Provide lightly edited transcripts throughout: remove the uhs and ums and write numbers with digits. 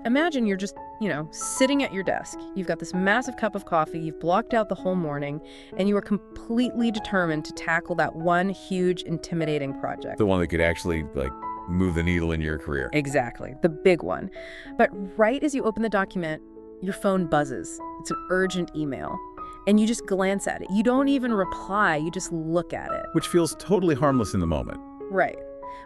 Imagine you're just, sitting at your desk. You've got this massive cup of coffee, you've blocked out the whole morning, and you are completely determined to tackle that one huge, intimidating project. The one that could actually, move the needle in your career. Exactly, the big one. But right as you open the document, your phone buzzes. It's an urgent email. And you just glance at it. You don't even reply, you just look at it. Which feels totally harmless in the moment. Right.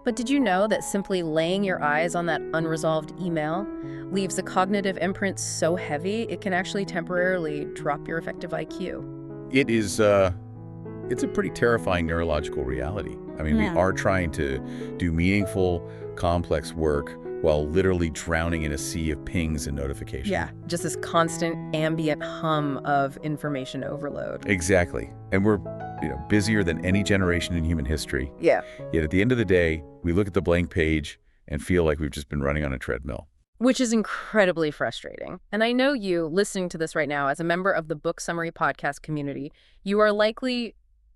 But did you know that simply laying your eyes on that unresolved email leaves a cognitive imprint so heavy it can actually temporarily drop your effective IQ? It is, it's a pretty terrifying neurological reality. I mean, we are trying to do meaningful, complex work while literally drowning in a sea of pings and notifications. Yeah, just this constant ambient hum of information overload. Exactly. And we're, busier than any generation in human history. Yeah. Yet at the end of the day, we look at the blank page and feel like we've just been running on a treadmill. Which is incredibly frustrating. And I know you, listening to this right now, as a member of the Book Summary podcast community, you are likely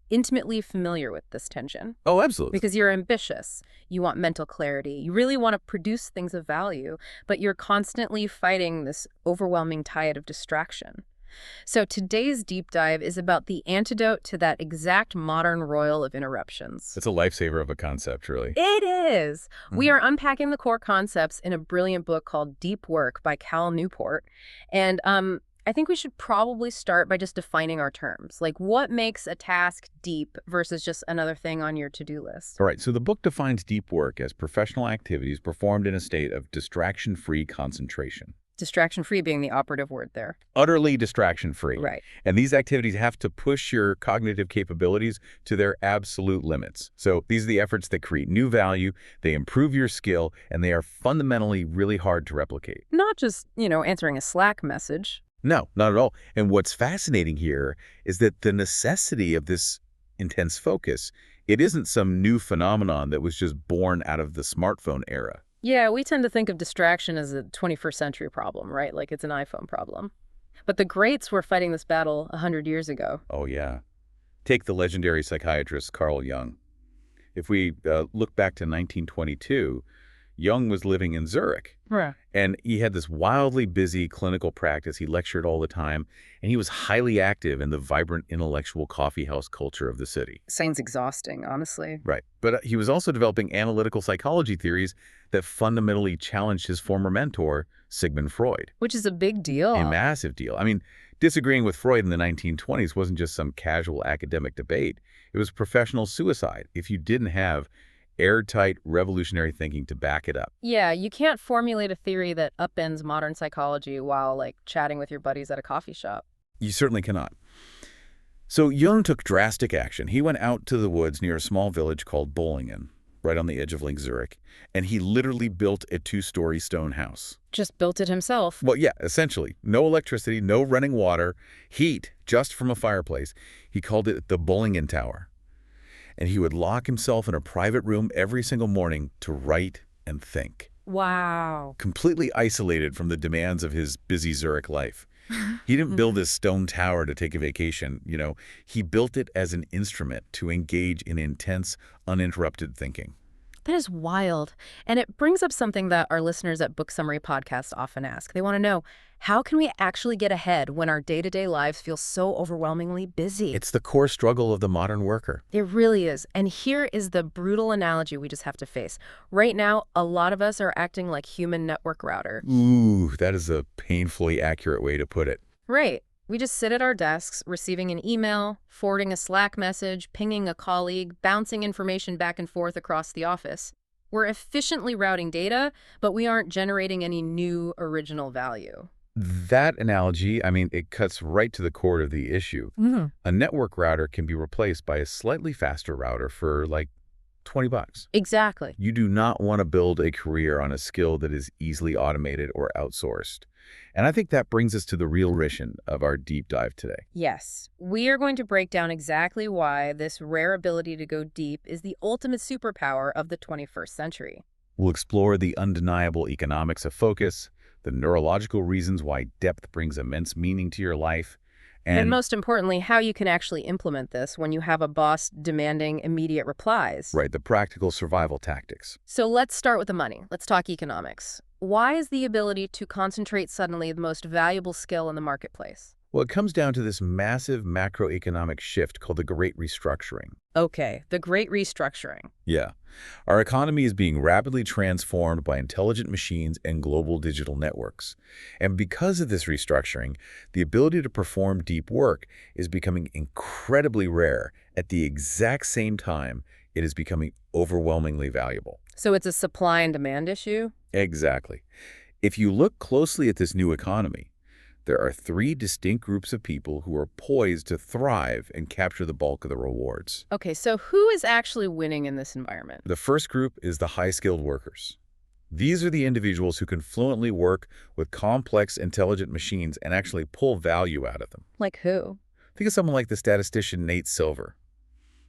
intimately familiar with this tension. Oh, absolutely. Because you're ambitious, you want mental clarity, you really want to produce things of value, but you're constantly fighting this overwhelming tide of distraction. So today's deep dive is about the antidote to that exact modern roil of interruptions. It's a lifesaver of a concept, really. It is. We are unpacking the core concepts in a brilliant book called Deep Work by Newport. And I think we should probably start by just defining our terms. Like, what makes a task deep versus just another thing on your to-do list? All right, so the book defines deep work as professional activities performed in a state of distraction-free concentration. Distraction-free being the operative word there. Utterly distraction-free. Right. And these activities have to push your cognitive capabilities to their absolute limits. So these are the efforts that create new value, they improve your skill, and they are fundamentally really hard to replicate. Not just, answering a Slack message. No, not at all. And what's fascinating here is that the necessity of this intense focus, it isn't some new phenomenon that was just born out of the smartphone era. Yeah, we tend to think of distraction as a 21st century problem, right? Like it's an iPhone problem. But the greats were fighting this battle 100 years ago. Oh, yeah. Take the legendary psychiatrist Carl Jung. If we look back to 1922, Jung was living in Zurich. Right. And he had this wildly busy clinical practice. He lectured all the time, and he was highly active in the vibrant intellectual coffeehouse culture of the city. Sounds exhausting, honestly. Right. But he was also developing analytical psychology theories that fundamentally challenged his former mentor, Sigmund Freud. Which is a big deal. A massive deal. I mean, disagreeing with Freud in the 1920s wasn't just some casual academic debate. It was professional suicide if you didn't have airtight revolutionary thinking to back it up. Yeah, you can't formulate a theory that upends modern psychology while, chatting with your buddies at a coffee shop. You certainly cannot. So Jung took drastic action. He went out to the woods near a small village called Bollingen, right on the edge of Lake Zurich, and he literally built a 2-story stone house. Just built it himself. Well, yeah, essentially. No electricity, no running water, heat just from a fireplace. He called it the Bollingen Tower. And he would lock himself in a private room every single morning to write and think. Wow. Completely isolated from the demands of his busy Zurich life. He didn't build this stone tower to take a vacation, He built it as an instrument to engage in intense, uninterrupted thinking. That is wild. And it brings up something that our listeners at Book Summary Podcast often ask. They want to know, how can we actually get ahead when our day-to-day lives feel so overwhelmingly busy? It's the core struggle of the modern worker. It really is. And here is the brutal analogy we just have to face. Right now, a lot of us are acting like human network router. Ooh, that is a painfully accurate way to put it. Right. We just sit at our desks, receiving an email, forwarding a Slack message, pinging a colleague, bouncing information back and forth across the office. We're efficiently routing data, but we aren't generating any new original value. That analogy, it cuts right to the core of the issue. A network router can be replaced by a slightly faster router for $20. Exactly. You do not want to build a career on a skill that is easily automated or outsourced. And I think that brings us to the real mission of our deep dive today. Yes. We are going to break down exactly why this rare ability to go deep is the ultimate superpower of the 21st century. We'll explore the undeniable economics of focus, the neurological reasons why depth brings immense meaning to your life, And most importantly, how you can actually implement this when you have a boss demanding immediate replies. right, the practical survival tactics. So let's start with the money. Let's talk economics. Why is the ability to concentrate suddenly the most valuable skill in the marketplace? Well, it comes down to this massive macroeconomic shift called the Great Restructuring. Okay, the Great Restructuring. Yeah. Our economy is being rapidly transformed by intelligent machines and global digital networks. And because of this restructuring, the ability to perform deep work is becoming incredibly rare. At the exact same time, it is becoming overwhelmingly valuable. So it's a supply and demand issue? Exactly. If you look closely at this new economy, there are three distinct groups of people who are poised to thrive and capture the bulk of the rewards. Okay, so who is actually winning in this environment? The first group is the high-skilled workers. These are the individuals who can fluently work with complex, intelligent machines and actually pull value out of them. Like who? Think of someone like the statistician Nate Silver.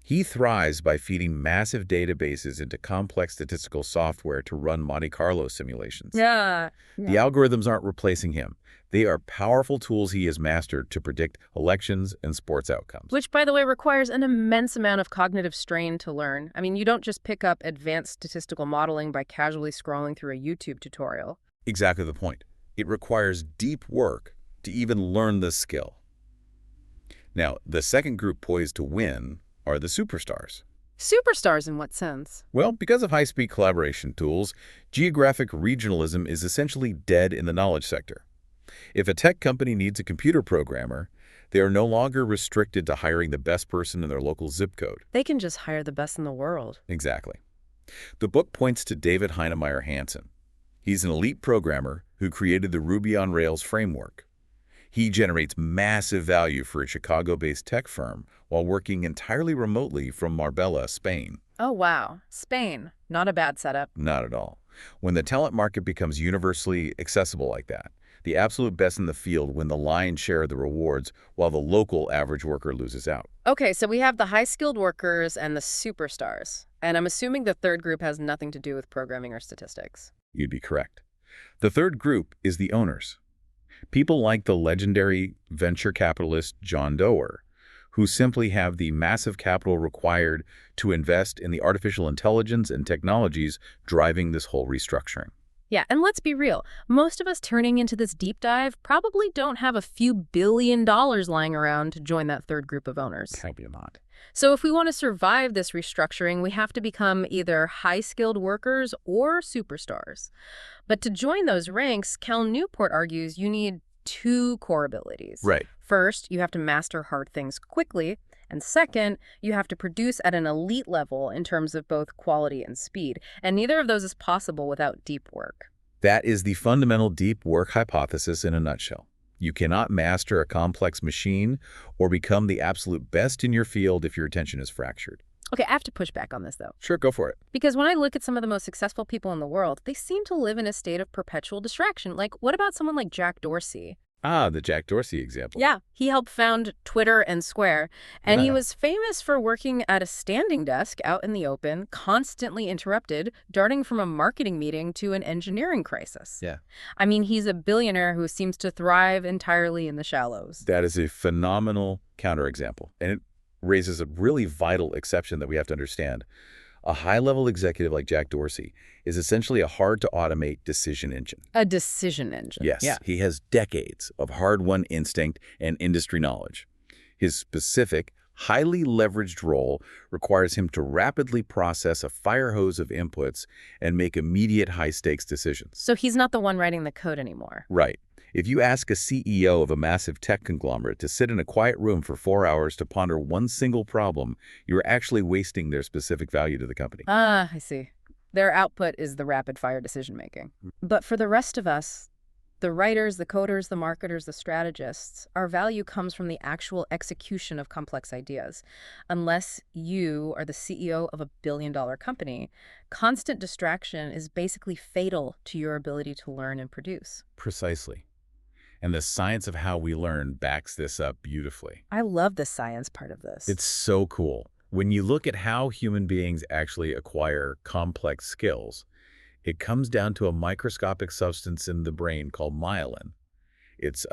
He thrives by feeding massive databases into complex statistical software to run Monte Carlo simulations. Yeah. The algorithms aren't replacing him. They are powerful tools he has mastered to predict elections and sports outcomes. Which, by the way, requires an immense amount of cognitive strain to learn. I mean, you don't just pick up advanced statistical modeling by casually scrolling through a YouTube tutorial. Exactly the point. It requires deep work to even learn this skill. Now, the second group poised to win are the superstars. Superstars in what sense? Well, because of high-speed collaboration tools, geographic regionalism is essentially dead in the knowledge sector. If a tech company needs a computer programmer, they are no longer restricted to hiring the best person in their local zip code. They can just hire the best in the world. Exactly. The book points to David Heinemeier Hansson. He's an elite programmer who created the Ruby on Rails framework. He generates massive value for a Chicago-based tech firm while working entirely remotely from Marbella, Spain. Oh, wow. Spain. Not a bad setup. Not at all. When the talent market becomes universally accessible like that, the absolute best in the field win the lion's share of the rewards while the local average worker loses out. Okay, so we have the high-skilled workers and the superstars. And I'm assuming the third group has nothing to do with programming or statistics. You'd be correct. The third group is the owners. People like the legendary venture capitalist John Doerr, who simply have the massive capital required to invest in the artificial intelligence and technologies driving this whole restructuring. Yeah, and let's be real. Most of us turning into this deep dive probably don't have a few $1 billion lying around to join that third group of owners. Probably not. So if we want to survive this restructuring, we have to become either high-skilled workers or superstars. But to join those ranks, Cal Newport argues you need two core abilities. Right. First, you have to master hard things quickly. And second, you have to produce at an elite level in terms of both quality and speed. And neither of those is possible without deep work. That is the fundamental deep work hypothesis in a nutshell. You cannot master a complex machine or become the absolute best in your field if your attention is fractured. Okay, I have to push back on this, though. Sure, go for it. Because when I look at some of the most successful people in the world, they seem to live in a state of perpetual distraction. Like, what about someone like Jack Dorsey? Ah, the Jack Dorsey example. Yeah, he helped found Twitter and Square, and he was famous for working at a standing desk out in the open, constantly interrupted, darting from a marketing meeting to an engineering crisis. Yeah. I mean, he's a billionaire who seems to thrive entirely in the shallows. That is a phenomenal counterexample, and it raises a really vital exception that we have to understand. A high-level executive like Jack Dorsey is essentially a hard-to-automate decision engine. A decision engine. Yes, Yeah. He has decades of hard-won instinct and industry knowledge. His specific, highly leveraged role requires him to rapidly process a fire hose of inputs and make immediate high-stakes decisions. So he's not the one writing the code anymore. Right. If you ask a CEO of a massive tech conglomerate to sit in a quiet room for 4 hours to ponder one single problem, you're actually wasting their specific value to the company. Ah, I see. Their output is the rapid-fire decision-making. But for the rest of us, the writers, the coders, the marketers, the strategists, our value comes from the actual execution of complex ideas. Unless you are the CEO of a billion-dollar company, constant distraction is basically fatal to your ability to learn and produce. Precisely. And the science of how we learn backs this up beautifully. I love the science part of this. It's so cool. When you look at how human beings actually acquire complex skills, it comes down to a microscopic substance in the brain called myelin. It's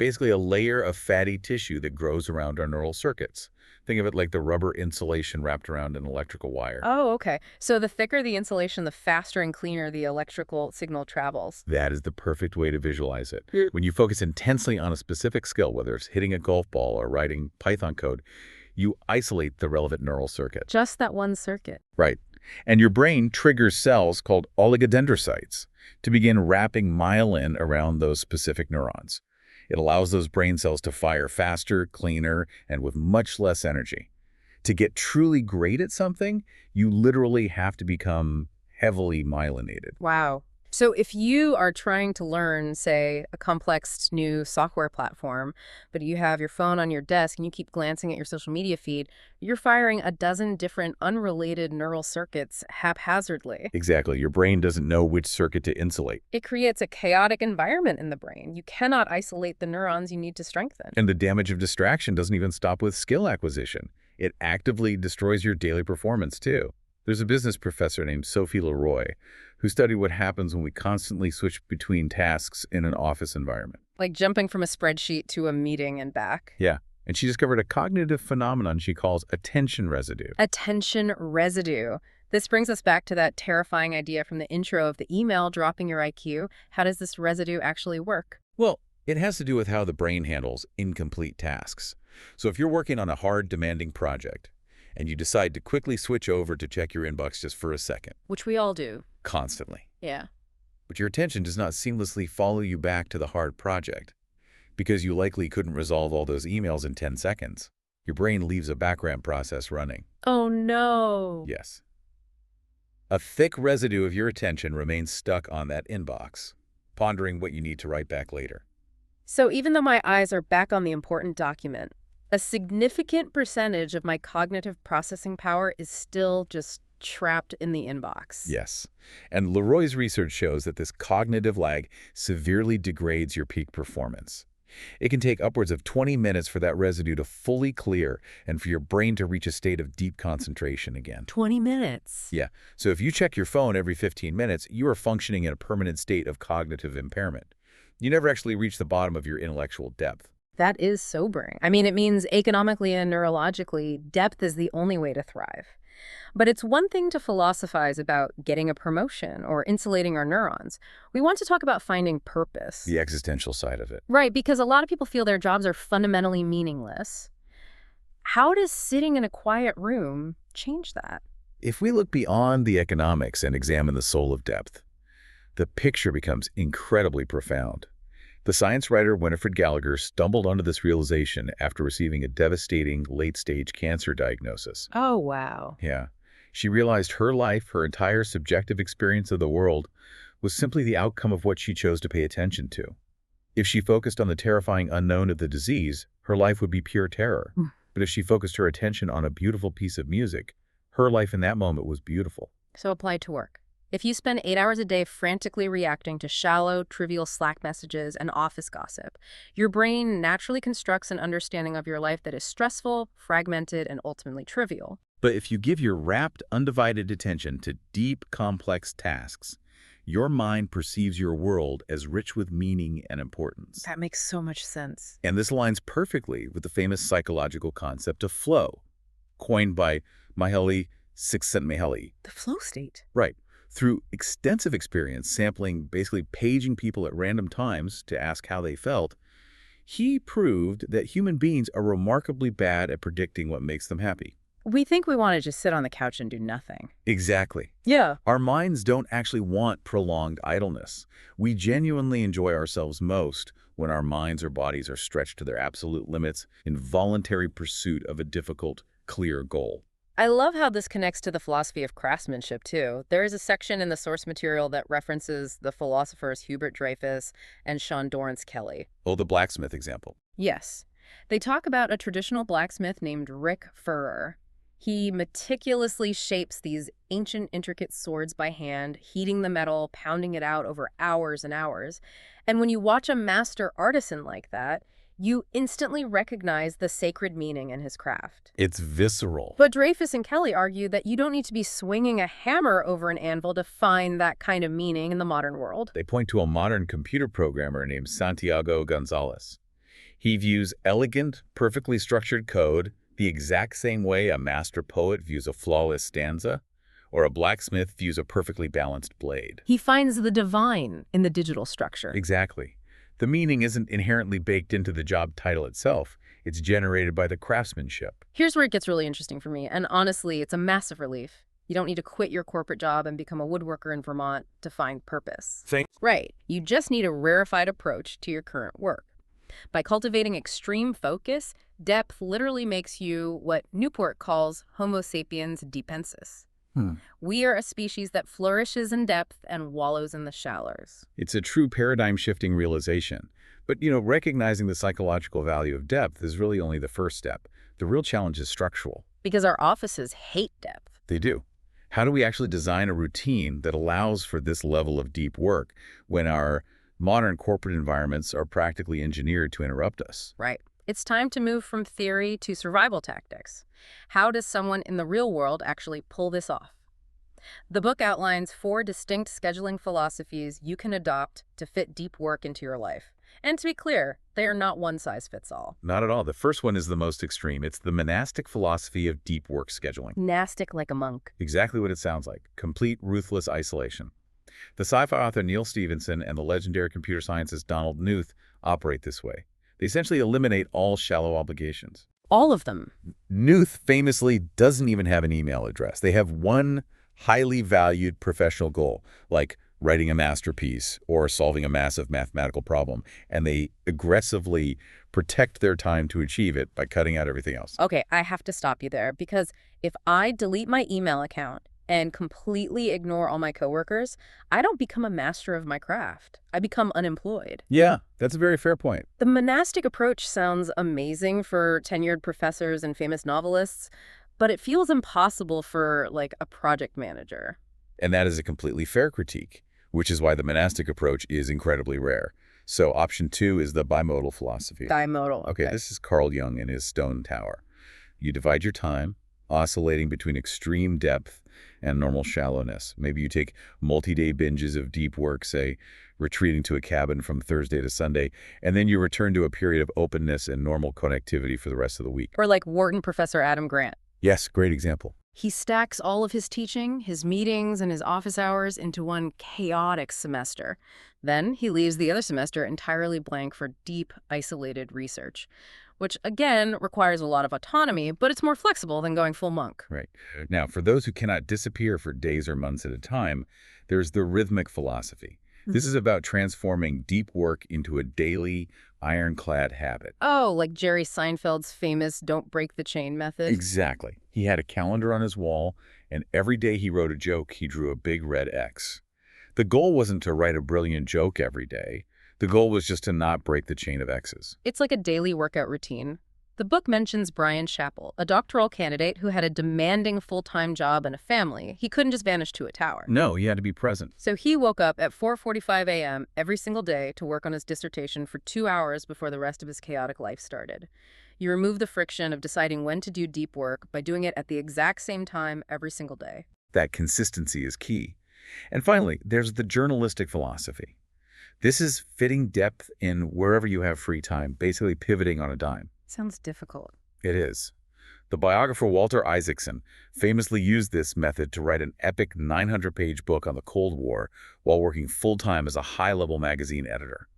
basically a layer of fatty tissue that grows around our neural circuits. Think of it like the rubber insulation wrapped around an electrical wire. Oh, okay. So the thicker the insulation, the faster and cleaner the electrical signal travels. That is the perfect way to visualize it. When you focus intensely on a specific skill, whether it's hitting a golf ball or writing Python code, you isolate the relevant neural circuit. Just that one circuit. Right. And your brain triggers cells called oligodendrocytes to begin wrapping myelin around those specific neurons. It allows those brain cells to fire faster, cleaner, and with much less energy. To get truly great at something, you literally have to become heavily myelinated. Wow. So if you are trying to learn, say, a complex new software platform, but you have your phone on your desk and you keep glancing at your social media feed, you're firing a dozen different unrelated neural circuits haphazardly. Exactly. Your brain doesn't know which circuit to insulate. It creates a chaotic environment in the brain. You cannot isolate the neurons you need to strengthen. And the damage of distraction doesn't even stop with skill acquisition. It actively destroys your daily performance, too. There's a business professor named Sophie Leroy who studied what happens when we constantly switch between tasks in an office environment. Like jumping from a spreadsheet to a meeting and back. Yeah, and she discovered a cognitive phenomenon she calls attention residue. Attention residue. This brings us back to that terrifying idea from the intro of the email dropping your IQ. How does this residue actually work? Well, it has to do with how the brain handles incomplete tasks. So if you're working on a hard, demanding project, and you decide to quickly switch over to check your inbox just for a second. Which we all do. Constantly. Yeah. But your attention does not seamlessly follow you back to the hard project because you likely couldn't resolve all those emails in 10 seconds. Your brain leaves a background process running. Oh, no. Yes. A thick residue of your attention remains stuck on that inbox, pondering what you need to write back later. So even though my eyes are back on the important document, a significant percentage of my cognitive processing power is still just trapped in the inbox. Yes. And Leroy's research shows that this cognitive lag severely degrades your peak performance. It can take upwards of 20 minutes for that residue to fully clear and for your brain to reach a state of deep concentration again. 20 minutes? Yeah. So if you check your phone every 15 minutes, you are functioning in a permanent state of cognitive impairment. You never actually reach the bottom of your intellectual depth. That is sobering. I mean, it means economically and neurologically, depth is the only way to thrive. But it's one thing to philosophize about getting a promotion or insulating our neurons. We want to talk about finding purpose. The existential side of it. Right, because a lot of people feel their jobs are fundamentally meaningless. How does sitting in a quiet room change that? If we look beyond the economics and examine the soul of depth, the picture becomes incredibly profound. The science writer Winifred Gallagher stumbled onto this realization after receiving a devastating late-stage cancer diagnosis. Oh, wow. Yeah. She realized her life, her entire subjective experience of the world, was simply the outcome of what she chose to pay attention to. If she focused on the terrifying unknown of the disease, her life would be pure terror. But if she focused her attention on a beautiful piece of music, her life in that moment was beautiful. So apply to work. If you spend 8 hours a day frantically reacting to shallow, trivial Slack messages and office gossip, your brain naturally constructs an understanding of your life that is stressful, fragmented, and ultimately trivial. But if you give your rapt, undivided attention to deep, complex tasks, your mind perceives your world as rich with meaning and importance. That makes so much sense. And this aligns perfectly with the famous psychological concept of flow, coined by Myelin, Csikszentmihalyi. The flow state. Right. Through extensive experience sampling, basically paging people at random times to ask how they felt, he proved that human beings are remarkably bad at predicting what makes them happy. We think we want to just sit on the couch and do nothing. Exactly. Yeah. Our minds don't actually want prolonged idleness. We genuinely enjoy ourselves most when our minds or bodies are stretched to their absolute limits in voluntary pursuit of a difficult, clear goal. I love how this connects to the philosophy of craftsmanship, too. There is a section in the source material that references the philosophers Hubert Dreyfus and Sean Dorrance Kelly. Oh, the blacksmith example. Yes. They talk about a traditional blacksmith named Rick Furrer. He meticulously shapes these ancient, intricate swords by hand, heating the metal, pounding it out over hours and hours. And when you watch a master artisan like that, you instantly recognize the sacred meaning in his craft. It's visceral. But Dreyfus and Kelly argue that you don't need to be swinging a hammer over an anvil to find that kind of meaning in the modern world. They point to a modern computer programmer named Santiago Gonzalez. He views elegant, perfectly structured code the exact same way a master poet views a flawless stanza, or a blacksmith views a perfectly balanced blade. He finds the divine in the digital structure. Exactly. The meaning isn't inherently baked into the job title itself. It's generated by the craftsmanship. Here's where it gets really interesting for me, and honestly, it's a massive relief. You don't need to quit your corporate job and become a woodworker in Vermont to find purpose. Thanks. Right. You just need a rarefied approach to your current work. By cultivating extreme focus, depth literally makes you what Newport calls Homo sapiens depensis. We are a species that flourishes in depth and wallows in the shallows. It's a true paradigm-shifting realization. But, recognizing the psychological value of depth is really only the first step. The real challenge is structural. Because our offices hate depth. They do. How do we actually design a routine that allows for this level of deep work when our modern corporate environments are practically engineered to interrupt us? Right. It's time to move from theory to survival tactics. How does someone in the real world actually pull this off? The book outlines 4 distinct scheduling philosophies you can adopt to fit deep work into your life. And to be clear, they are not one size fits all. Not at all. The first one is the most extreme. It's the monastic philosophy of deep work scheduling. Monastic like a monk. Exactly what it sounds like. Complete, ruthless isolation. The sci-fi author Neil Stephenson and the legendary computer scientist Donald Knuth operate this way. They essentially eliminate all shallow obligations. All of them. Knuth famously doesn't even have an email address. They have one highly valued professional goal, like writing a masterpiece or solving a massive mathematical problem, and they aggressively protect their time to achieve it by cutting out everything else. Okay, I have to stop you there because if I delete my email account and completely ignore all my coworkers, I don't become a master of my craft. I become unemployed. Yeah, that's a very fair point. The monastic approach sounds amazing for tenured professors and famous novelists, but it feels impossible for, like, a project manager. And that is a completely fair critique, which is why the monastic approach is incredibly rare. So option 2 is the bimodal philosophy. Bimodal. Okay, this is Carl Jung and his stone tower. You divide your time, oscillating between extreme depth and normal shallowness. Maybe you take multi-day binges of deep work, say, retreating to a cabin from Thursday to Sunday, and then you return to a period of openness and normal connectivity for the rest of the week. Or like Wharton Professor Adam Grant. Yes, great example. He stacks all of his teaching, his meetings, and his office hours into one chaotic semester. Then he leaves the other semester entirely blank for deep, isolated research, which, again, requires a lot of autonomy, but it's more flexible than going full monk. Right. Now, for those who cannot disappear for days or months at a time, there's the rhythmic philosophy. This is about transforming deep work into a daily, ironclad habit. Oh, like Jerry Seinfeld's famous don't break the chain method? Exactly. He had a calendar on his wall, and every day he wrote a joke, he drew a big red X. The goal wasn't to write a brilliant joke every day. The goal was just to not break the chain of X's. It's like a daily workout routine. The book mentions Brian Chappell, a doctoral candidate who had a demanding full-time job and a family. He couldn't just vanish to a tower. No, he had to be present. So he woke up at 4:45 a.m. every single day to work on his dissertation for 2 hours before the rest of his chaotic life started. You remove the friction of deciding when to do deep work by doing it at the exact same time every single day. That consistency is key. And finally, there's the journalistic philosophy. This is fitting depth in wherever you have free time, basically pivoting on a dime. Sounds difficult. It is. The biographer Walter Isaacson famously used this method to write an epic 900-page book on the Cold War while working full-time as a high-level magazine editor.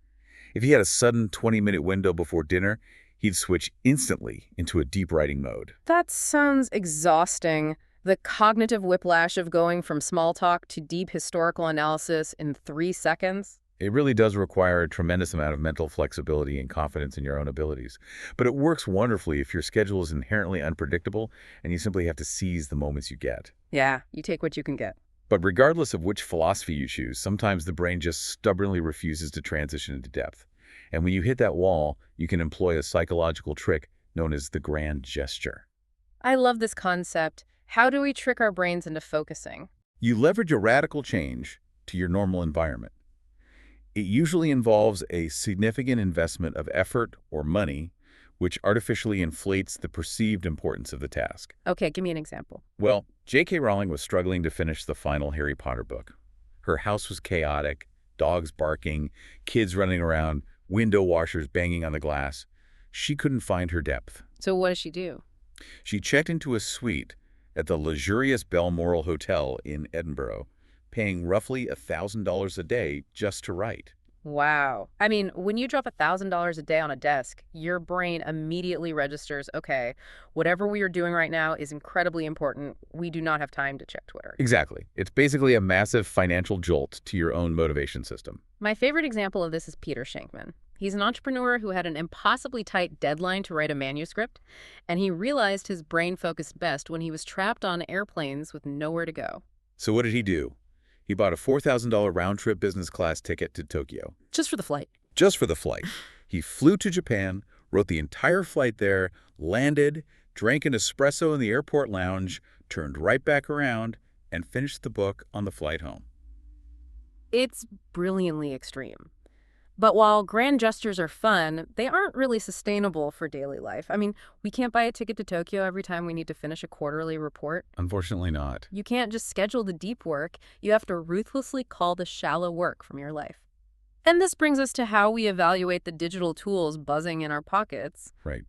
If he had a sudden 20-minute window before dinner, he'd switch instantly into a deep writing mode. That sounds exhausting. The cognitive whiplash of going from small talk to deep historical analysis in 3 seconds. It really does require a tremendous amount of mental flexibility and confidence in your own abilities. But it works wonderfully if your schedule is inherently unpredictable and you simply have to seize the moments you get. Yeah, you take what you can get. But regardless of which philosophy you choose, sometimes the brain just stubbornly refuses to transition into depth. And when you hit that wall, you can employ a psychological trick known as the grand gesture. I love this concept. How do we trick our brains into focusing? You leverage a radical change to your normal environment. It usually involves a significant investment of effort or money, which artificially inflates the perceived importance of the task. Okay, give me an example. Well, J.K. Rowling was struggling to finish the final Harry Potter book. Her house was chaotic, dogs barking, kids running around, window washers banging on the glass. She couldn't find her depth. So what does she do? She checked into a suite at the luxurious Balmoral Hotel in Edinburgh, paying roughly $1,000 a day just to write. Wow. I mean, when you drop $1,000 a day on a desk, your brain immediately registers, okay, whatever we are doing right now is incredibly important. We do not have time to check Twitter. Exactly. It's basically a massive financial jolt to your own motivation system. My favorite example of this is Peter Shankman. He's an entrepreneur who had an impossibly tight deadline to write a manuscript, and he realized his brain focused best when he was trapped on airplanes with nowhere to go. So what did he do? He bought a $4,000 round-trip business class ticket to Tokyo. Just for the flight. Just for the flight. He flew to Japan, wrote the entire flight there, landed, drank an espresso in the airport lounge, turned right back around, and finished the book on the flight home. It's brilliantly extreme. But while grand gestures are fun, they aren't really sustainable for daily life. I mean, we can't buy a ticket to Tokyo every time we need to finish a quarterly report. Unfortunately not. You can't just schedule the deep work. You have to ruthlessly call the shallow work from your life. And this brings us to how we evaluate the digital tools buzzing in our pockets. Right.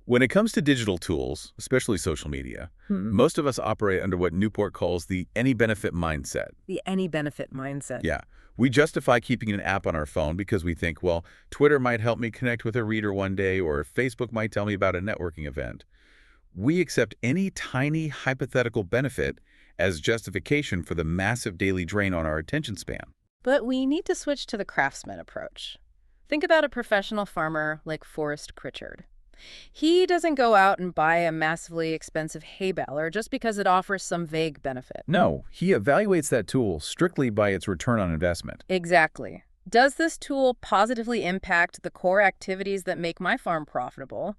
When it comes to digital tools, especially social media, most of us operate under what Newport calls the any benefit mindset. The any benefit mindset. Yeah. We justify keeping an app on our phone because we think, well, Twitter might help me connect with a reader one day, or Facebook might tell me about a networking event. We accept any tiny hypothetical benefit as justification for the massive daily drain on our attention span. But we need to switch to the Craftsman approach. Think about a professional farmer like Forrest Pritchard. He doesn't go out and buy a massively expensive hay baler just because it offers some vague benefit. No, he evaluates that tool strictly by its return on investment. Exactly. Does this tool positively impact the core activities that make my farm profitable?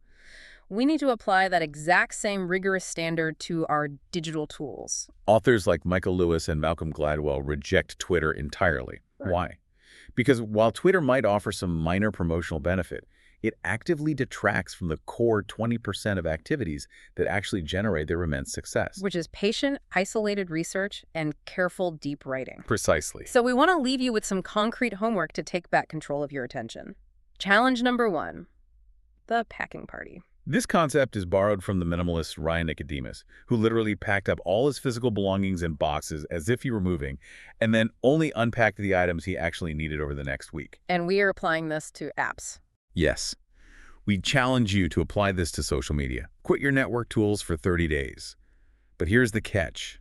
We need to apply that exact same rigorous standard to our digital tools. Authors like Michael Lewis and Malcolm Gladwell reject Twitter entirely. Right. Why? Because while Twitter might offer some minor promotional benefit, it actively detracts from the core 20% of activities that actually generate their immense success. Which is patient, isolated research and careful, deep writing. Precisely. So we want to leave you with some concrete homework to take back control of your attention. Challenge number 1, the packing party. This concept is borrowed from the minimalist Ryan Nicodemus, who literally packed up all his physical belongings in boxes as if he were moving, and then only unpacked the items he actually needed over the next week. And we are applying this to apps. Yes. We challenge you to apply this to social media. Quit your network tools for 30 days. But here's the catch.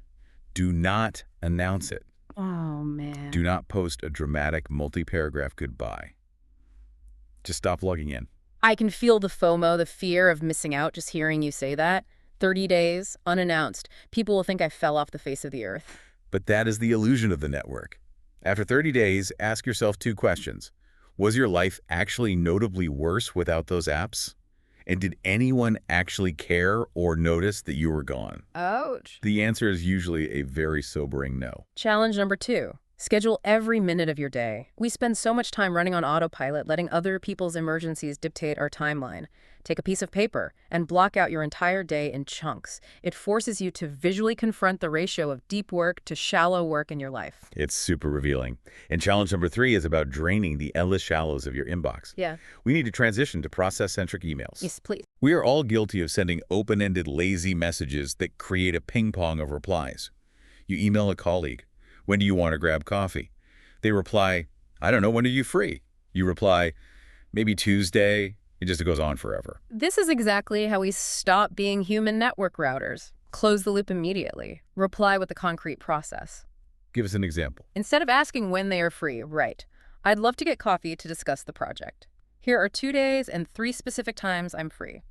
Do not announce it. Oh, man. Do not post a dramatic multi-paragraph goodbye. Just stop logging in. I can feel the FOMO, the fear of missing out, just hearing you say that. 30 days, unannounced. People will think I fell off the face of the earth. But that is the illusion of the network. After 30 days, ask yourself 2 questions. Was your life actually notably worse without those apps? And did anyone actually care or notice that you were gone? Ouch. The answer is usually a very sobering no. Challenge number 2. Schedule every minute of your day. We spend so much time running on autopilot, letting other people's emergencies dictate our timeline. Take a piece of paper and block out your entire day in chunks. It forces you to visually confront the ratio of deep work to shallow work in your life. It's super revealing. And challenge number 3 is about draining the endless shallows of your inbox. Yeah. We need to transition to process-centric emails. Yes, please. We are all guilty of sending open-ended, lazy messages that create a ping-pong of replies. You email a colleague. When do you want to grab coffee? They reply, I don't know, when are you free? You reply, maybe Tuesday. It just goes on forever. This is exactly how we stop being human network routers. Close the loop immediately. Reply with a concrete process. Give us an example. Instead of asking when they are free, write, I'd love to get coffee to discuss the project. Here are 2 days and 3 specific times I'm free.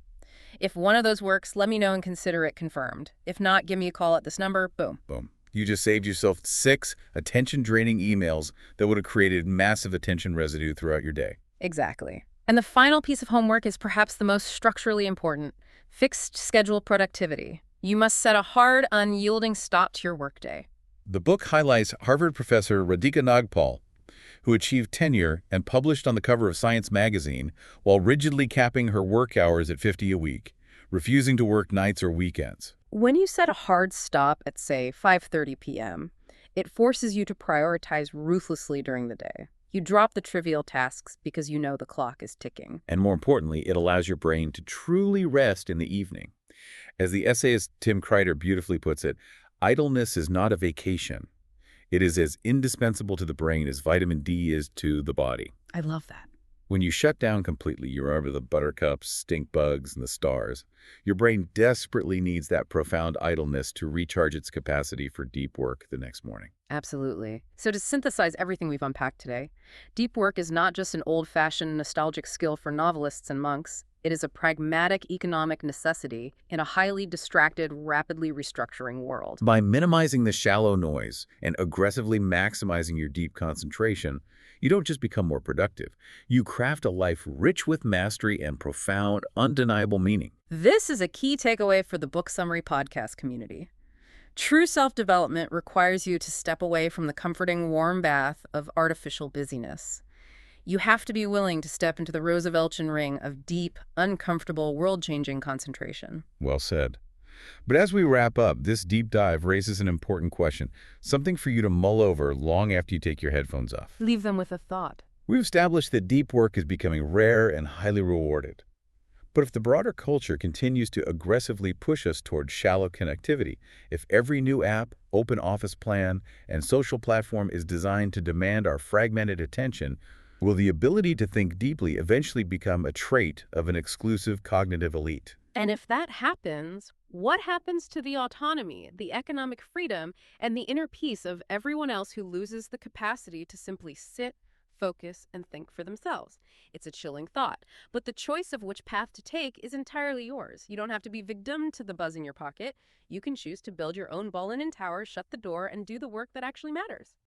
If one of those works, let me know and consider it confirmed. If not, give me a call at this number. Boom. Boom. You just saved yourself 6 attention-draining emails that would have created massive attention residue throughout your day. Exactly. And the final piece of homework is perhaps the most structurally important. Fixed schedule productivity. You must set a hard, unyielding stop to your workday. The book highlights Harvard professor Radhika Nagpal, who achieved tenure and published on the cover of Science magazine while rigidly capping her work hours at 50 a week, refusing to work nights or weekends. When you set a hard stop at, say, 5:30 p.m., it forces you to prioritize ruthlessly during the day. You drop the trivial tasks because you know the clock is ticking. And more importantly, it allows your brain to truly rest in the evening. As the essayist Tim Kreider beautifully puts it, idleness is not a vacation. It is as indispensable to the brain as vitamin D is to the body. I love that. When you shut down completely, you remember the buttercups, stink bugs, and the stars. Your brain desperately needs that profound idleness to recharge its capacity for deep work the next morning. Absolutely. So to synthesize everything we've unpacked today, deep work is not just an old-fashioned nostalgic skill for novelists and monks. It is a pragmatic economic necessity in a highly distracted, rapidly restructuring world. By minimizing the shallow noise and aggressively maximizing your deep concentration, you don't just become more productive. You craft a life rich with mastery and profound, undeniable meaning. This is a key takeaway for the Book Summary podcast community. True self-development requires you to step away from the comforting, warm bath of artificial busyness. You have to be willing to step into the Rooseveltian ring of deep, uncomfortable, world-changing concentration. Well said. But as we wrap up, this deep dive raises an important question, something for you to mull over long after you take your headphones off. Leave them with a thought. We've established that deep work is becoming rare and highly rewarded. But if the broader culture continues to aggressively push us toward shallow connectivity, if every new app, open office plan, and social platform is designed to demand our fragmented attention, will the ability to think deeply eventually become a trait of an exclusive cognitive elite? And if that happens, what happens to the autonomy, the economic freedom, and the inner peace of everyone else who loses the capacity to simply sit, focus, and think for themselves? It's a chilling thought, but the choice of which path to take is entirely yours. You don't have to be victim to the buzz in your pocket. You can choose to build your own Bollingen tower, shut the door, and do the work that actually matters.